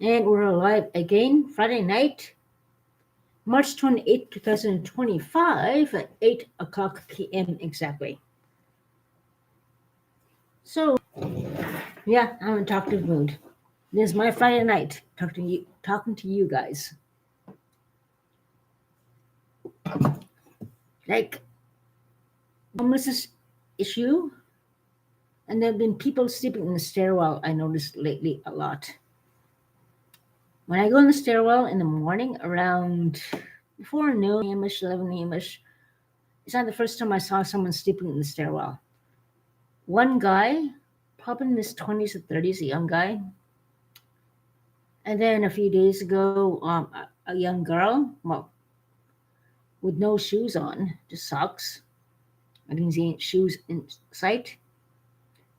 And we're live again Friday night, March 28th, 2025 at 8 o'clock p.m. exactly. So, yeah, I'm in talkative mood. This is my Friday night, talking to you guys. Like, homelessness issue, and there have been people sleeping in the stairwell, I noticed lately a lot. When I go in the stairwell in the morning around before noon a.m.ish, 11 a.m.ish, it's not the first time I saw someone sleeping in the stairwell. One guy, probably in his 20s or 30s, a young guy. And then a few days ago, a young girl, well, with no shoes on, just socks. I didn't see any shoes in sight.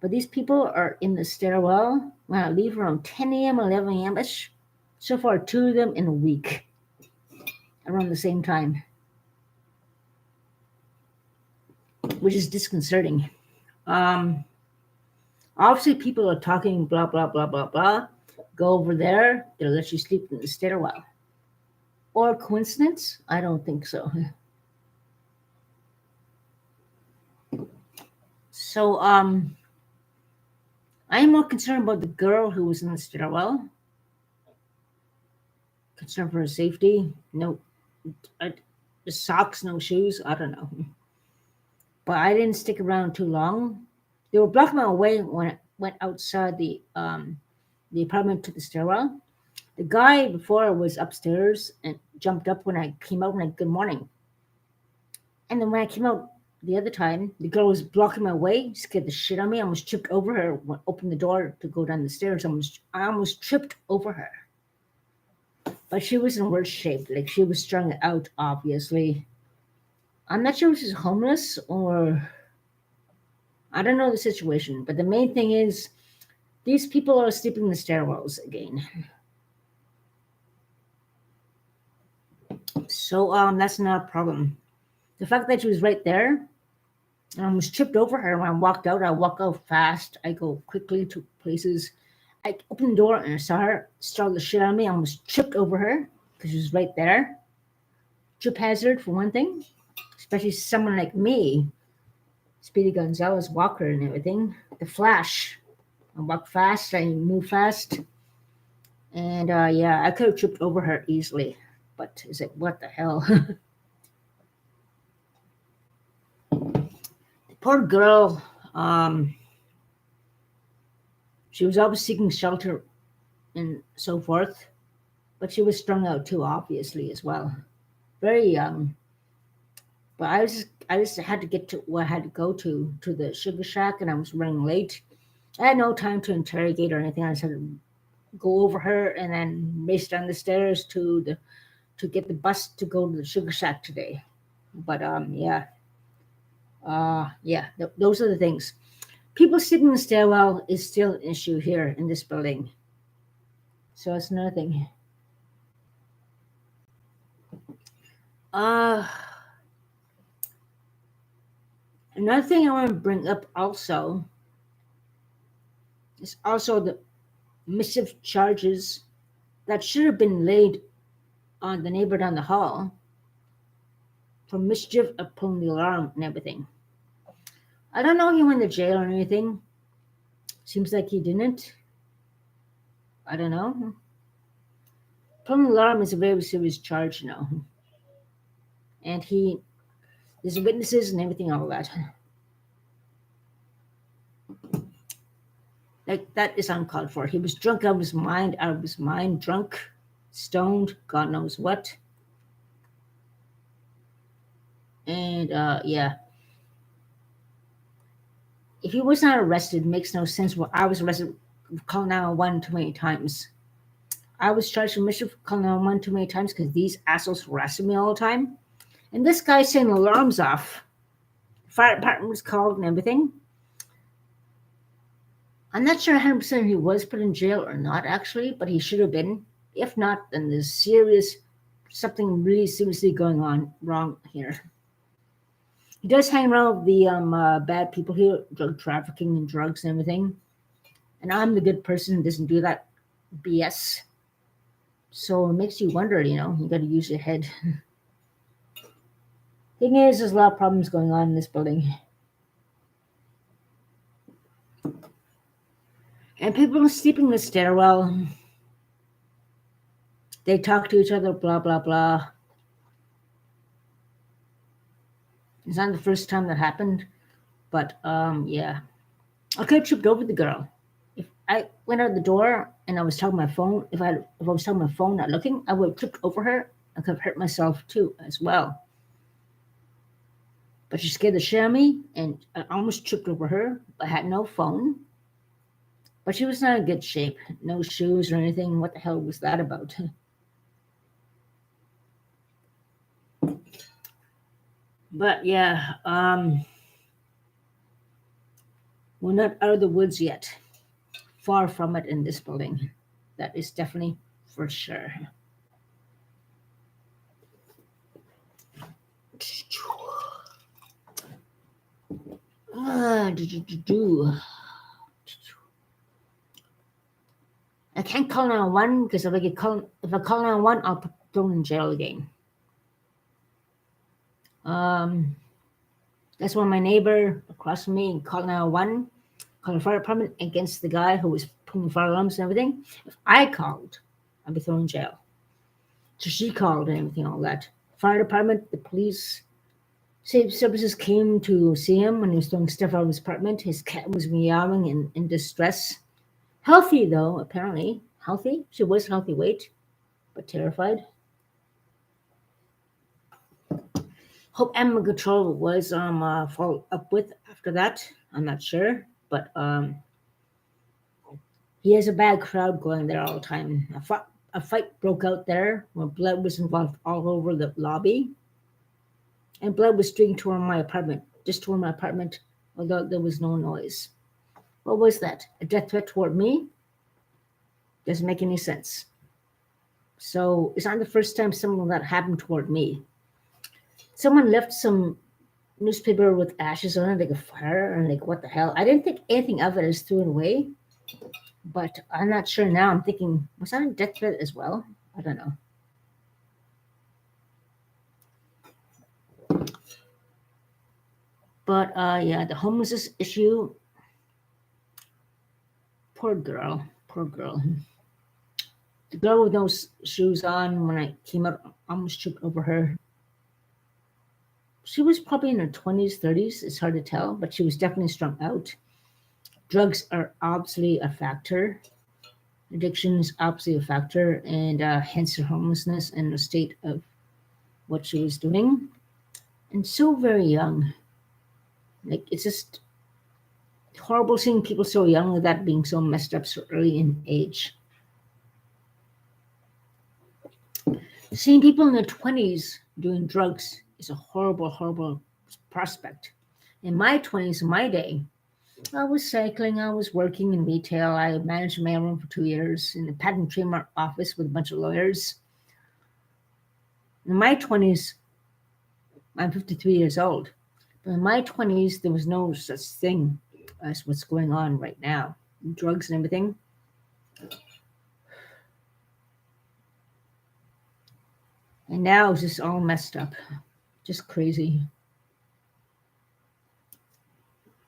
But these people are in the stairwell when I leave around 10 a.m., 11 a.m. ish. So far, two of them in a week around the same time, which is disconcerting. Um, Obviously, people are talking blah, blah, blah, blah, blah. Go over there, they'll let you sleep in the stairwell. Or coincidence? I don't think so. So, I am more concerned about the girl who was in the stairwell. Concerned for her safety. No, uh, just socks, no shoes. I don't know. But I didn't stick around too long. They were blocking my way when I went outside the apartment to the stairwell. The guy before was upstairs and jumped up when I came out and like, good morning. And then when I came out the other time, the girl was blocking my way, scared the shit out of me. I almost tripped over her when I opened the door to go down the stairs. I almost tripped over her. But she was in worse shape. Like she was strung out, obviously. I'm not sure if she's homeless or I don't know the situation. But the main thing is these people are sleeping in the stairwells again. So that's not a problem. The fact that she was right there, and I almost tripped over her when I walked out. I walk out fast. I go quickly to places. I opened the door and I saw her startle the shit out of me. I almost tripped over her because she was right there. Trip hazard for one thing, especially someone like me, Speedy Gonzalez Walker and everything. The Flash. I walk fast. I move fast, and yeah, I could have tripped over her easily. But is it what the hell? The poor girl. She was always seeking shelter and so forth, but she was strung out too, obviously as well. Very young, but I just had to get to where I had to go to the sugar shack, and I was running late. I had no time to interrogate or anything. I just had to go over her and then race down the stairs to get the bus to go to the sugar shack today. But yeah, yeah, those are the things. People sitting in the stairwell is still an issue here in this building, so that's another thing. Uh, Another thing I want to bring up also is also the Mischief charges that should have been laid on the neighbor down the hall for mischief of pulling the alarm and everything. I don't know if he went to jail or anything. Seems like he didn't. I don't know. Pulling the alarm is a very serious charge, And there's witnesses and everything, all that. Like that is uncalled for. He was drunk out of his mind, drunk, stoned, God knows what. And yeah, if he was not arrested, it makes no sense. Well, I was arrested, calling 911 too many times. I was charged with mischief, calling 911 too many times because these assholes harassing me all the time. And this guy setting alarms off. The fire department was called and everything. I'm not sure 100% if he was put in jail or not, actually, but he should have been. If not, then there's something really seriously going on wrong here. He does hang around with the bad people here, drug trafficking and drugs and everything. And I'm the good person who doesn't do that BS. So it makes you wonder, you got to use your head. Thing is, there's a lot of problems going on in this building. And people sleeping in the stairwell. They talk to each other, blah, blah, blah. It's not the first time that happened, but yeah. I could have tripped over the girl. If I went out the door and I was talking on my phone, if I was talking on my phone, not looking, I would have tripped over her. I could have hurt myself too, as well. But she scared the shit out of me, and I almost tripped over her. I had no phone, but she was not in good shape. No shoes or anything. What the hell was that about? But yeah, we're not out of the woods yet. Far from it in this building. That is definitely for sure. Do. I can't call 911 because if I call 911, I'll put thrown in jail again. That's when my neighbor across from me called 911, called the fire department against the guy who was pulling fire alarms and everything. If I called, I'd be thrown in jail. So she called and everything, all that. Fire department, the police, safe services came to see him when he was throwing stuff out of his apartment. His cat was meowing in distress. Healthy though, apparently. Healthy. She was healthy weight, but terrified. Hope animal control was followed up with after that. I'm not sure, but he has a bad crowd going there all the time. A fight broke out there where blood was involved all over the lobby, and blood was streaming toward my apartment, just toward my apartment, although there was no noise. What was that? A death threat toward me? Doesn't make any sense. So it's not the first time something like that happened toward me. Someone left some newspaper with ashes on it, like a fire, and like what the hell? I didn't think anything of it as threw it away, but I'm not sure now. I'm thinking, was that a death threat as well? I don't know. But yeah, the homelessness issue. Poor girl. Poor girl. The girl with no shoes on when I came out, I almost tripped over her. She was probably in her 20s, 30s. It's hard to tell, but she was definitely strung out. Drugs are obviously a factor. Addiction is obviously a factor, and hence her homelessness and the state of what she was doing. And so very young. Like, it's just horrible seeing people so young like that being so messed up so early in age. Seeing people in their 20s doing drugs is a horrible, horrible prospect. In my 20s, in my day, I was cycling, I was working in retail, I managed a mailroom for 2 years in the patent and trademark office with a bunch of lawyers. In my 20s, I'm 53 years old. But in my 20s, there was no such thing as what's going on right now. Drugs and everything. And now it's just all messed up. Just crazy.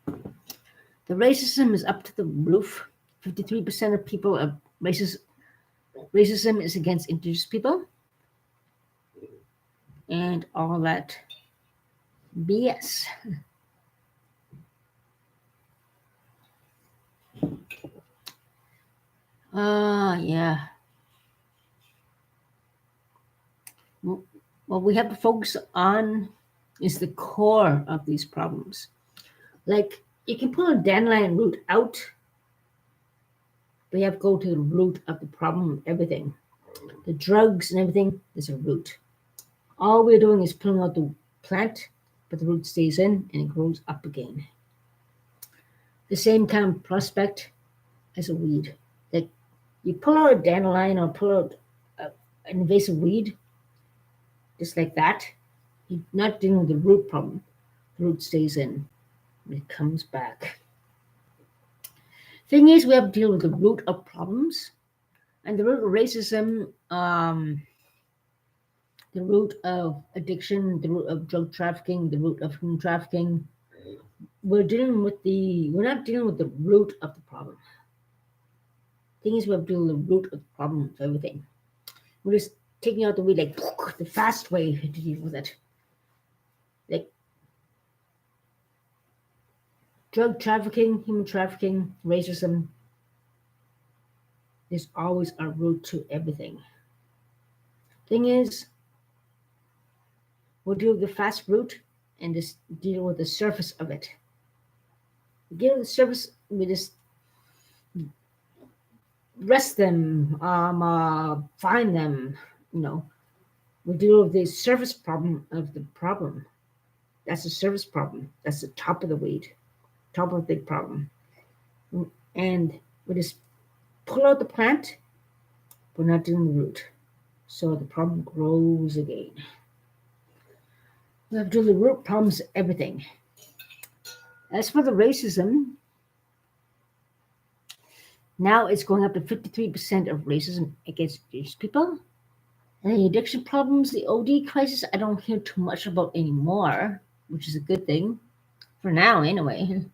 The racism is up to the roof. 53% of people are racist. Racism is against indigenous people. And all that BS. Yeah. What we have to focus on is the core of these problems. Like, you can pull a dandelion root out, but you have to go to the root of the problem, everything. The drugs and everything, there's a root. All we're doing is pulling out the plant, but the root stays in and it grows up again. The same kind of prospect as a weed. Like, you pull out a dandelion or pull out an invasive weed, just like that, you're not dealing with the root problem. The root stays in and it comes back. Thing is, we have to deal with the root of problems. And the root of racism um, the root of addiction, the root of drug trafficking, the root of human trafficking. We're not dealing with the root of the problem. Thing is, we're dealing with the root of the problem of everything. We're just taking out the weed, like the fast way to deal with it. Like drug trafficking, human trafficking, racism. There's always a root to everything. Thing is, we'll deal with the fast root and just deal with the surface of it. Deal with the surface, we just rest them, find them, you know. We deal with the surface problem of the problem. That's the surface problem. That's the top of the weed, top of the big problem. And we just pull out the plant, but not dealing with the root. So the problem grows again. We have to deal with the root problems of everything. As for the racism, now it's going up to 53% of racism against Jewish people. And the addiction problems, the OD crisis, I don't hear too much about anymore, which is a good thing. For now, anyway.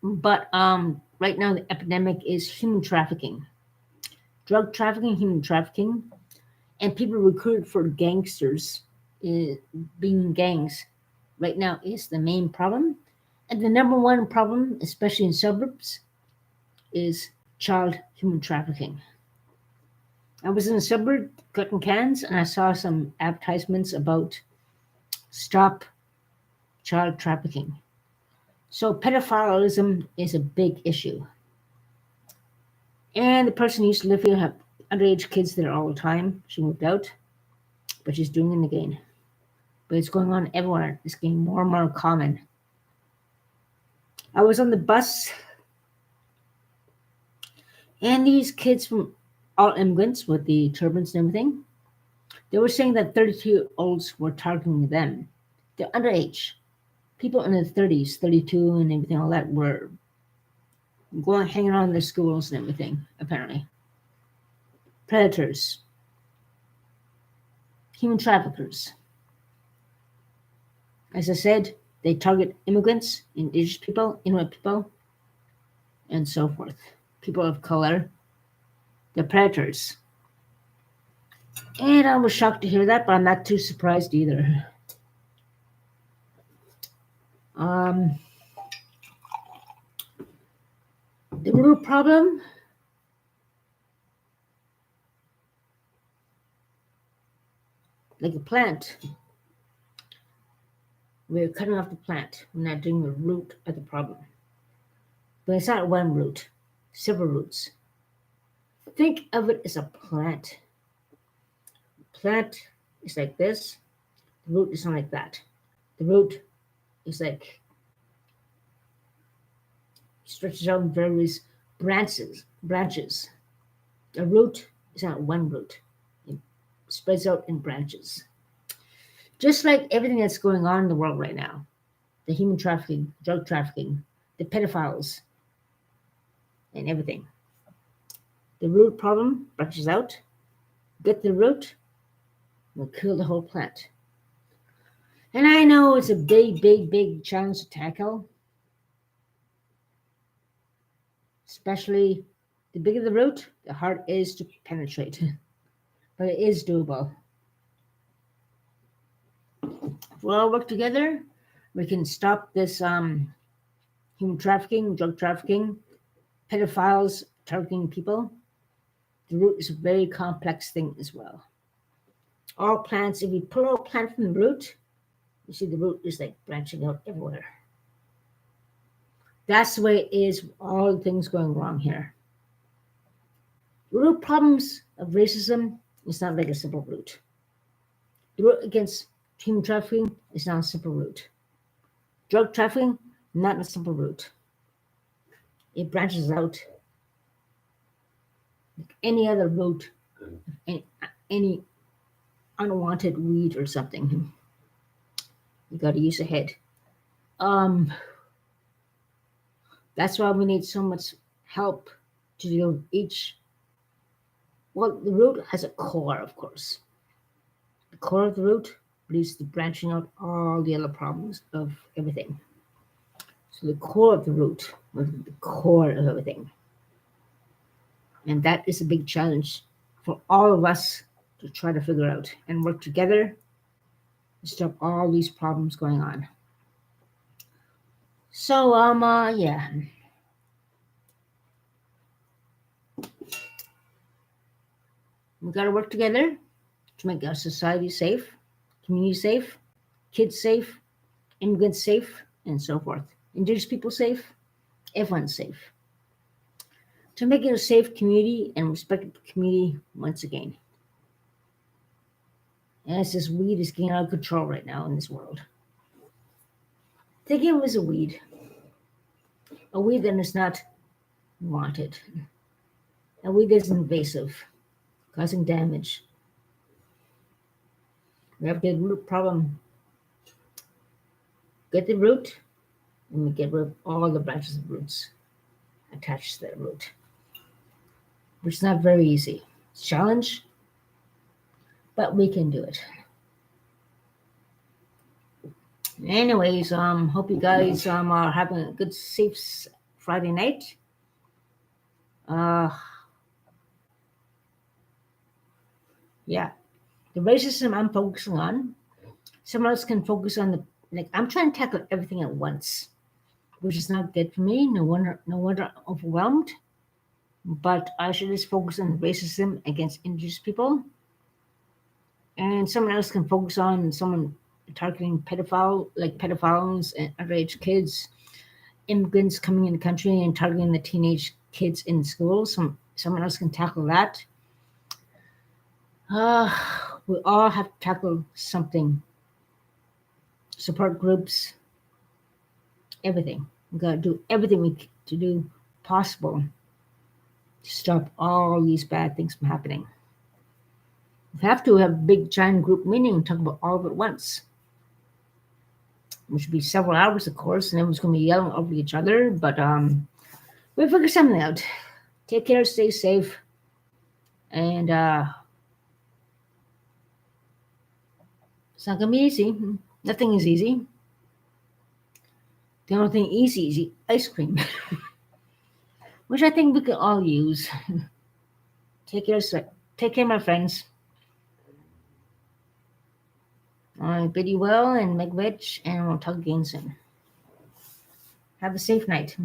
But right now, the epidemic is human trafficking, drug trafficking, human trafficking, and people recruited for gangsters, being gangs. Right now is the main problem. And the number one problem, especially in suburbs, is child human trafficking. I was in a suburb collecting cans and I saw some advertisements about stop child trafficking. So pedophilism is a big issue. And the person who used to live here have underage kids there all the time. She moved out, but she's doing it again. But it's going on everywhere. It's getting more and more common. I was on the bus, and these kids from all immigrants with the turbans and everything, they were saying that 32-year-olds were targeting them. They're underage. People in their 30s, 32 and everything, all that, were going hanging around their schools and everything, apparently. Predators. Human traffickers. As I said, they target immigrants, indigenous people, Inuit people, and so forth. People of color. They're predators. And I was shocked to hear that, but I'm not too surprised either. The root problem, like a plant, we're cutting off the plant. We're not doing the root of the problem. But it's not one root, several roots. Think of it as a plant. The plant is like this. The root is not like that. The root is like stretches out in various branches. A root is not one root. It spreads out in branches. Just like everything that's going on in the world right now, the human trafficking, drug trafficking, the pedophiles, and everything. The root problem branches out, get the root, will kill the whole plant. And I know it's a big, big, big challenge to tackle. Especially the bigger the root, the harder it is to penetrate. But it is doable. If we all work together, we can stop this human trafficking, drug trafficking, pedophiles targeting people. The root is a very complex thing as well. All plants, if you pull out a plant from the root, you see the root is like branching out everywhere. That's the way it is with all the things going wrong here. The root problems of racism is not like a simple root. The root against human trafficking is not a simple root. Drug trafficking, not a simple root. It branches out like any other root, any unwanted weed or something. You got to use a head. That's why we need so much help to deal with each. Well, the root has a core, of course. The core of the root leads to branching out all the other problems of everything. So the core of the root was the core of everything. And that is a big challenge for all of us to try to figure out and work together to stop all these problems going on. So yeah, we got to work together to make our society safe, community safe, kids safe, immigrants safe, and so forth. Indigenous people safe, everyone's safe. To make it a safe community and respectable community once again. And it's this weed is getting out of control right now in this world. Think of it as a weed that is not wanted, a weed that is invasive, causing damage. We have to get the root problem, get the root, and we get rid of all the branches of roots attached to that root, which is not very easy. It's a challenge, but we can do it. Anyways, hope you guys are having a good, safe Friday night. Uh, yeah, the racism I'm focusing on, someone else can focus on the like. I'm trying to tackle everything at once, which is not good for me. No wonder I'm overwhelmed. But I should just focus on racism against indigenous people, and someone else can focus on someone targeting pedophiles and underage kids, immigrants coming in the country and targeting the teenage kids in schools. Someone else can tackle that. We all have to tackle something. Support groups, everything. We got to do everything to do possible to stop all these bad things from happening. We have to have a big giant group meeting and talk about all of it at once, which would be several hours, of course, and everyone's going to be yelling over each other. But we'll figure something out. Take care, stay safe, and it's not going to be easy. Nothing is easy. The only thing easy is ice cream, which I think we can all use. Take care, take care, my friends. I bid you well and make rich, and we'll talk again soon. Have a safe night.